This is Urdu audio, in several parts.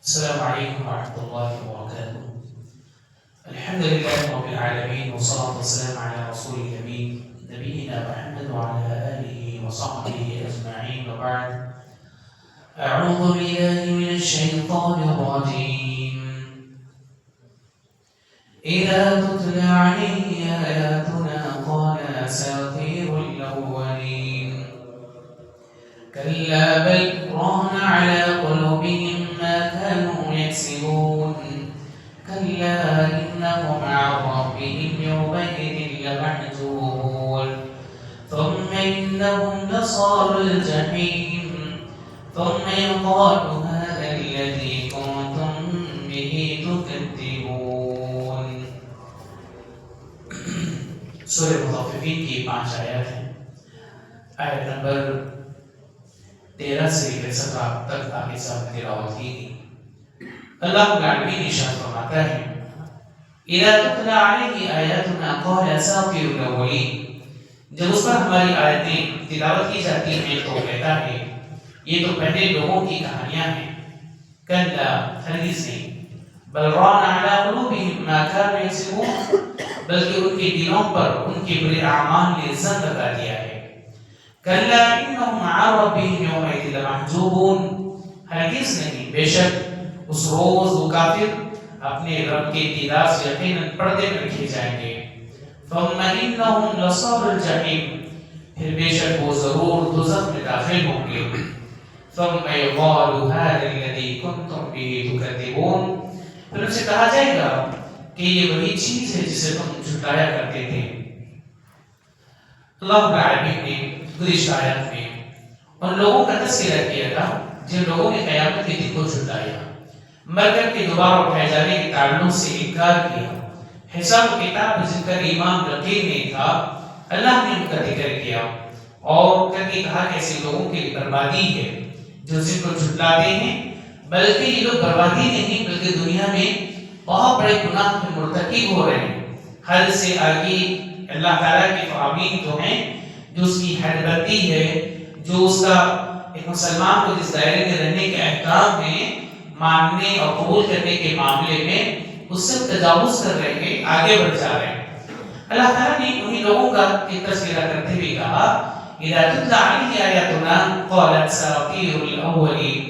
السلام عليكم ورحمة الله وبركاته. الحمد لله رب العالمين والصلاة والسلام على رسول الأمين نبينا محمد وعلى آله وصحبه أجمعين وبعد. أعوذ بالله من الشيطان الرجيم. إذا تتلى عليه آياتنا قال أساطير الأولين كلا بل ران على قلوبهم ما كانوا يكسبون كلا إنهم عن ربهم يومئذ لمحجوبون ثم إنهم لصالو الجحيم ثم يقال هذا الذي كنتم به تكذبون. سورہ مطففین کی 5 آیات ہیں. آیت نمبر 13 سے لے کر 17 تک آگے ساتھ تلاوت کی گئی. اللہ العالمین ارشاد فرماتا ہے اذا تتلى عليه آیاتنا قال اساطیر الاولین، جب اس پر ہماری آیتیں تلاوت کی جاتی ہیں تو کہتا ہے یہ تو پہلے لوگوں کی کہانیاں ہیں. کلا ہرگز نہیں، بل ران على قلوبهم ما كانوا يكسبون، بلکہ ان کے دلوں پر ان کے برے اعمال نے زنگ لگا دیا ہے. کلا انہم عن ربهم یومئذ لمحجوبون، ہرگز نہیں، بے شک اس روز وہ کافر اپنے رب کے دیدار سے یقیناً پردے میں رکھے جائیں گے. ثم انہم لصالو الجحیم، پھر بے شک وہ ضرور دوزخ میں داخل ہوں گے. ثم یقال هذا الذی کنتم به تکذبون، پھر ان سے کہا جائے گا کہ یہ وہی چیز ہے جسے تم جھٹلایا کرتے تھے. اللہ رب العالمین نے گزشتہ آیات میں ان لوگوں کا تذکرہ کیا تھا جن لوگوں نے قیامت کے دن کو جھٹلایا، مر کر کے دوبارہ اٹھائے جانے کے تعلق سے انکار کیا، حساب و کتاب جن کا ایمان یقین نہیں تھا، اللہ نے ان کا ذکر کیا اور کر کے کہا کہ ایسے لوگوں کی بربادی ہے جو جن کو جھٹلاتے ہیں. بلکہ یہ لوگ بربادی نہیں بلکہ دنیا میں بہت بڑے گناہ میں مرتکب ہو رہے ہیں. حد سے آگے اللہ تعالیٰ کے فرامین جو ہیں، جو اس کی حد بندی ہے، جو اس کا ایک مسلمان کو جس دائرے میں رہنے کے احکام میں ماننے اور قبول کرنے کے معاملے میں اس سے تجاوز کر رہے ہیں، آگے بڑھ جا رہے ہیں. اللہ تعالیٰ نے انہی لوگوں کا تذکرہ کرتے ہوئے کہا اذا تتلى عليه آیاتنا قال اساطیر الاولین،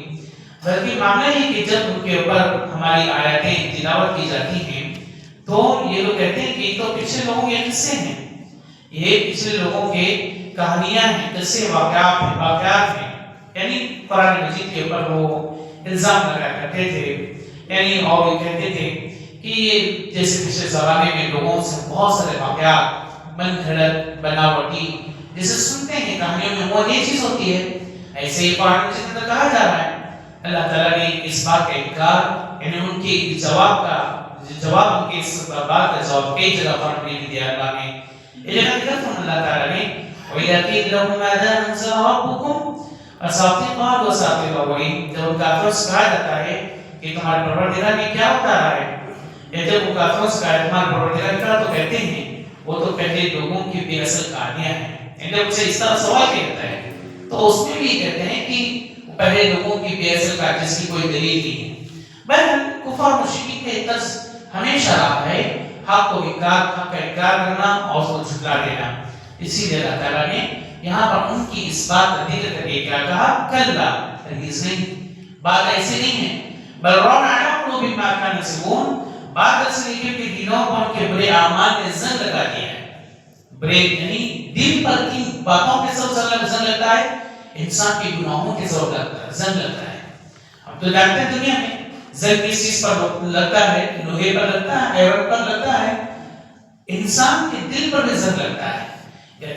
بلکہ معاملہ یہ کہ جب ان کے اوپر ہماری آیاتیں تلاوت کی جاتی ہیں تو یہ لوگ کہتے ہیں کہ یہ تو پچھلے لوگوں کے قصے ہیں، یہ پچھلے لوگوں کے کہانیاں ہیں، قصے واقعات ہیں. یعنی قرآن مجید کے اوپر وہ الزام لگایا کرتے تھے، یعنی اور یہ کہتے تھے کہ یہ جیسے پچھلے زمانے میں لوگوں سے بہت سارے واقعات من گھڑت بناوٹی جسے سنتے ہیں کہانیوں میں وہ یہ چیز ہوتی ہے، ایسے ہی قرآن مجید میں کہا جا رہا ہے. اللہ تعالیٰ نے اس بات کا انکار، یعنی ان کے جواب ان کے اس بات کا جواب کئی جگہ قرآن میں دیا. اللہ نے یہ جگہ ذکر فرمایا اللہ تعالیٰ نے وَإِذَا قِيلَ لَهُمْ مَاذَا أَنزَلَ رَبُّكُمْ أَسَاطِيرَ قَالُوا أَسَاطِيرَ الْأَوَّلِينَ، جب ان کافروں سے کہا جاتا ہے کہ تمہارے پروردگار نے کیا اتارا ہے، یا جب ان کافروں سے کہا تمہارے پروردگار نے کیا، تو کہتے ہیں وہ تو پہلے لوگوں کی بے اصل کہانیاں ہیں. جب ان سے اس طرح سوال کیا جاتا ہے تو اس میں بھی کہتے ہیں کہ پہلے لوگوں کی بے اصل کا جس کی کوئی دلیل نہیں ہے. بہرحال کفار مشرکین کا طرز ہمیشہ رہا ہے حق کا انکار کرنا اور اس کو جھٹلا دینا. اسی لیے اللہ تعالیٰ نے یہاں پر ان کی اس بات کا ذکر کر کے کیا کہا، کلا ہرگز نہیں، بات ایسے نہیں ہے. بل ران علی قلوبہم ما کانوا یکسبون، بات اصل یہ کہ دلوں پر ان کے برے اعمال نے زنگ لگا دیا ہے. برے یعنی دل پر کن باتوں کے سبب زنگ لگتا ہے، انسان کے گناہوں کے سبب زنگ لگتا ہے. ہم تو جانتے ہیں دنیا میں زنگ کس چیز پر لگتا ہے، لوہے پر لگتا ہے، ایون پر لگتا ہے، انسان کے دل پر بھی زنگ لگتا ہے.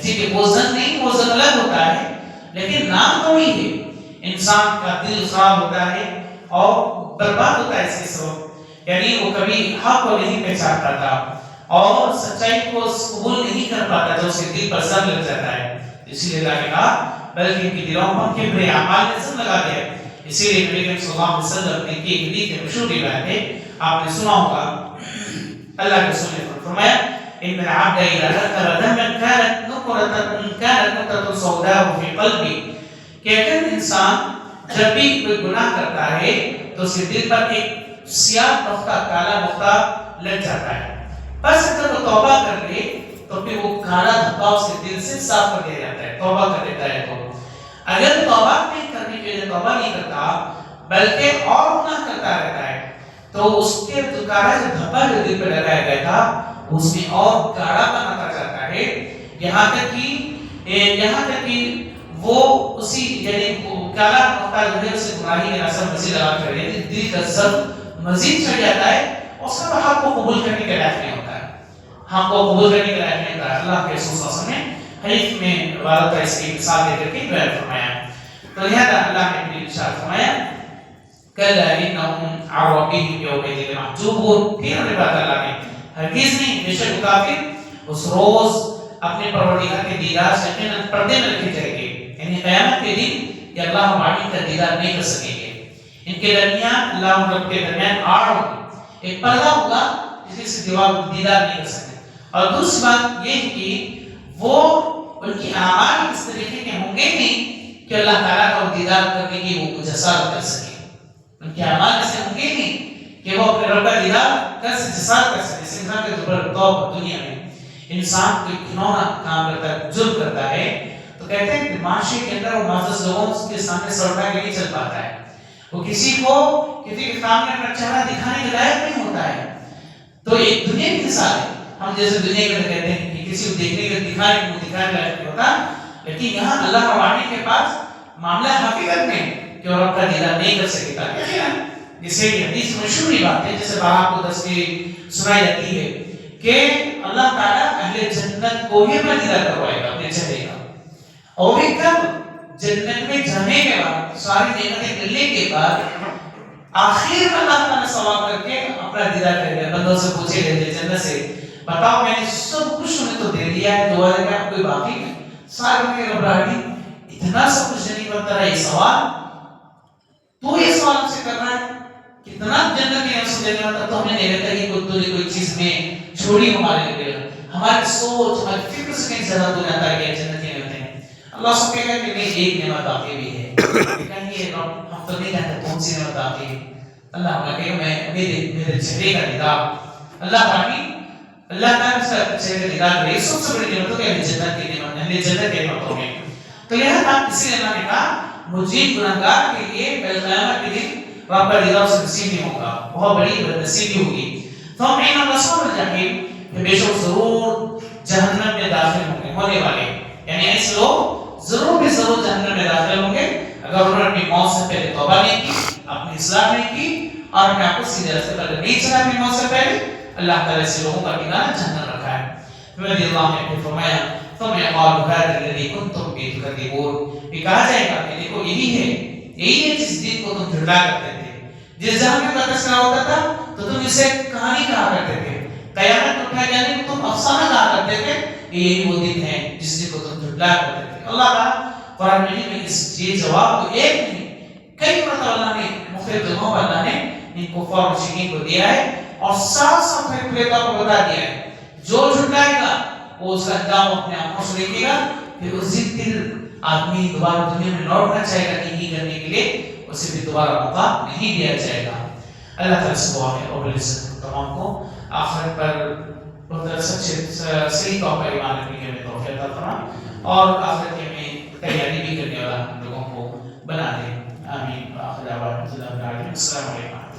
ٹھیک ہے وہ زنگ نہیں، وہ زنگ الگ ہوتا ہے لیکن نام تو وہی ہے. انسان کا دل خراب ہوتا ہے اور برباد ہوتا ہے اس کے سبب، یعنی وہ کبھی حق کو نہیں پہچان پاتا اور سچائی کو قبول نہیں کر پاتا جو اس کے دل پر زنگ لگ جاتا ہے. اسی لیے اللہ نے کہا بلکہ ان کے دلوں پر کے برے اعمال نے زنگ لگا دیا. اسی لیے نبی کریم صلی اللہ علیہ وسلم نے کی حدیث مشہور روایت ہے، آپ نے سنا ہوگا، اللہ کے رسول نے فرمایا ان العبد اذا ذكر ذنبا كانت نقطة سوداء في قلبه، کہ اگر انسان جب بھی کوئی گناہ کرتا ہے تو اس کے دل پر ایک سیاہ نقطہ، کالا نقطہ لگ جاتا ہے. بس اگر وہ توبہ کر لے تو پھر وہ کالا دھبا اس کے دل سے صاف کر دیا جاتا ہے، توبہ کر لیتا ہے. تو اگر توبہ نہیں کرنے کے لیے توبہ نہیں کرتا بلکہ اور گناہ کرتا رہتا ہے تو اس کے کالا جو دھبا جو دل پہ لگایا گیا تھا اس میں اور گاڑھا بناتا جاتا ہے، یہاں تک کہ وہ اسی یعنی کالا نقطہ جو ہے اسے گناہی کے راستہ مزید لگا کر دل کا ضرب مزید چڑھ جاتا ہے اور سب حق کو قبول کرنے کے لائق نہیں ہوتا ہے، حق کو قبول کرنے کے لائق نہیں ہوتا ہے. اللہ کے رسول صلی اللہ علیہ وسلم نے حدیث میں عبارت کا اس کی مثال دے کر کے بیان فرمایا. تو لہذا اللہ نے بھی ارشاد فرمایا کلا انہم عن ربہم یومئذ لمحجوبون. پھر ہمیں بات اللہ نے ہرگز نہیں، بے شک کافر اس روز اپنے پروردگار کے دیدار سے یقیناً پردے میں رکھے جائیں گے، یعنی قیامت کے دن یہ اللہ والی کا دیدار نہیں کر سکیں گے. ان کے درمیان اللہ رب کے درمیان آڑ ہوگی، ایک پردہ ہوگا جس سے دیدار نہیں کر سکتے. اور دوسری بات یہ کہ وہ ان کی اعمال اس طریقے کے ہوں گے نہیں کہ اللہ تعالیٰ کا دیدار کرنے کی وہ جسارت کر سکے. ان کے اعمال ایسے ہوں گے نہیں کہ وہ اپنے رب کا دیدار جسارت کر سکے. اس انسان کے اوپر توبہ دنیا میں انسان کوئی گناہ کام کرتا ہے، جرم کرتا ہے تو کہتے ہیں کہ معاشرے کے اندر وہ معزز لوگوں کے سامنے سرٹا کے نہیں چل پاتا ہے، وہ کسی کے سامنے اپنا چہرہ دکھانے کے لائق نہیں ہوتا ہے. تو ایک دنیا کی مثال ہے. ہم جیسے دنیا کے اندر کہتے ہیں کہ کسی کو دیکھنے کے دکھانے لائق نہیں ہوتا، لیکن یہاں اللہ والی کے پاس معاملہ حقیقت میں کہ وہ رب کا دیدار نہیں کر سکے گا. جسے حدیث مشہور بات ہے جیسے بار آپ کو تصویر سنائی جاتی ہے کہ اللہ تعالیٰ اہل جنت کو ہی اپنا دیدار کروائے گا اپنے چہرے کا، اور بھی کب جنت میں جانے کے بعد ساری نعمتیں ملنے کے بعد آخر میں اللہ تعالیٰ سوال کر کے اپنا دیدار کرے گا. بندوں سے پوچھے گئے جنت سے بتاؤ میں نے سب کچھ تمہیں تو دے دیا ہے، دعا ہے کہ کوئی باقی نہیں. سارے میں گھبراہٹی اتنا سب کچھ نہیں بنتا رہا، یہ سوال تو یہ سوال ہم سے کر رہا ہے کتنا جنت کی نعمت دینے والا تو ہمیں نہیں رہتا کہ کوئی چیز میں چھوڑی ہمارے لیے. ہماری سوچ ہماری فکر سے کہیں زیادہ تو جاتا ہے کہ جنت کی نعمتیں. اللہ سب کہے گا کہ نہیں ایک نعمت باقی بھی ہے. کہیں ہم تو نہیں کہتے کون سی نعمت باقی ہے. اللہ ہمیں کہے میں میرے چہرے کا دیدار اللہ باقی اللہ تعالیٰ سے چہرے کا دیدار کرے. سب سے بڑی نعمتوں کے جنت کی نعمت ہے، جنت کی نعمتوں میں. تو یہاں اسی لیے اللہ نے کہا مجید گناہگار کے لیے قیامت کے دن رب کا دیدار سے نصیب نہیں ہوگا، بہت بڑی بدنصیبی ہوگی. تو ہم این رسول الجحیم بے شک ضرور جہنم میں داخل ہونے والے، یعنی ایسے لوگ ضرور جہنم میں داخل ہوں گے اگر انہوں نے اپنی موت سے پہلے توبہ نہیں کی، اپنی اصلاح نہیں کی اور اپنے آپ کو سیدھے راستے پر نہیں چلا اپنی موت سے پہلے. اللہ تعالیٰ سے لوگوں کا ٹھکانہ جہنم رکھا ہے. رضی اللہ نے پھر فرمایا ثم يقال هذا الذي كنتم به تكذبون. یہ کہا جائے گا کہ دیکھو یہی ہے جس دن کو تم جھٹلا کرتے تھے، جس جہنم کا تذکرہ ہوتا تھا تو تم اسے کہانی کہا کرتے تھے، قیامت میں اٹھائے جانے کو تم افسانہ کہا کرتے تھے. یہی وہ دن ہے جس دن کو تم جھٹلا کرتے تھے. اللہ تعالیٰ قرآن مجید میں اس یہ جواب کو ایک نہیں کئی مرتبہ اللہ نے مختلف جگہوں پر اللہ نے ان کفار و مشرکین کو دیا ہے اور صاف صاف کھلے طور پر بتا دیا ہے جو جھٹلائے گا وہ اس کا انجام اپنے آنکھوں سے دیکھے گا. پھر اسی دن آدمی دوبارہ دنیا میں لوٹنا چاہے گا کہ یہ کرنے کے لیے اسے بھی دوبارہ موقع نہیں دیا جائے گا. اللہ تعالیٰ سے دعا ہے اور تمام کو آخرت پر صحیح طور پر ایمان رکھنے کے لیے توفیق عطا فرمائے اور آخرت کے میں تیاری بھی کرنے والا ہم لوگوں کو بنا دے. آمین. السلام علیکم.